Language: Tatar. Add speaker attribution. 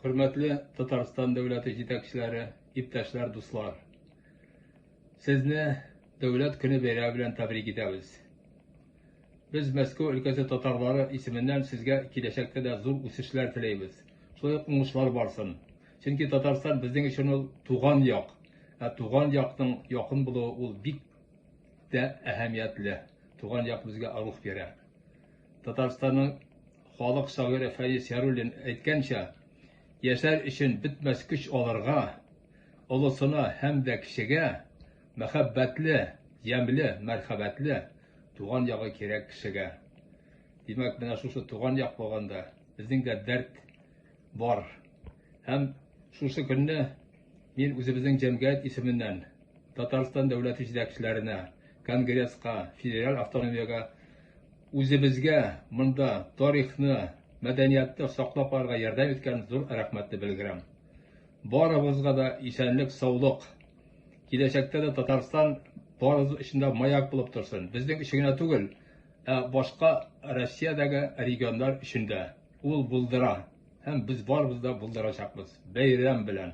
Speaker 1: Hürmetli Tatarstan Devleti yetakçileri, iptaşlar, dostlar. Sizni Devlet Günü bayramı bilen tebrik ederiz. Biz Moskva ülkesi Tatarları isminden sizge kelajakda da zor o'sishlar tilaymiz. Şolay uңushlar barsın. Çünkü Tatarstan bizning için ol tuğan yoq. Tuğan yoqning yaqin buluğu ol bik de ahamiyatli. Tuğan yoq bizge arux beradi. Tatarstanning xalq shoiri Fayz Yarulin aytgancha, yaşar için bitmez güç olurga, olusuna hem de kişiye, muhabbetli, yemli, merhametli, tuğan yağı kerek kişiye. Demek bana şu tuğan yağı bolganda, bizning de dert var. Hem şu günde, men özümüzün cemiyet isminden, Tatarstan devleti yetakçilerine, Kongresga, federal avtonomiyaga, özümüzge, mında tarixni, medeniyetni saqlab qolishga yordam etgan zo'r rahmatni bildiram. Barımızga da esenlik, sağlık. Kelajakda da Tatarstan barımız içinde mayak bulup tursun. Bizning ishigina tugul, boshqa Rossiyadagi regionlar içinde ul buldira. Hem biz barımızda buldiracakmiz. Bayram bilan.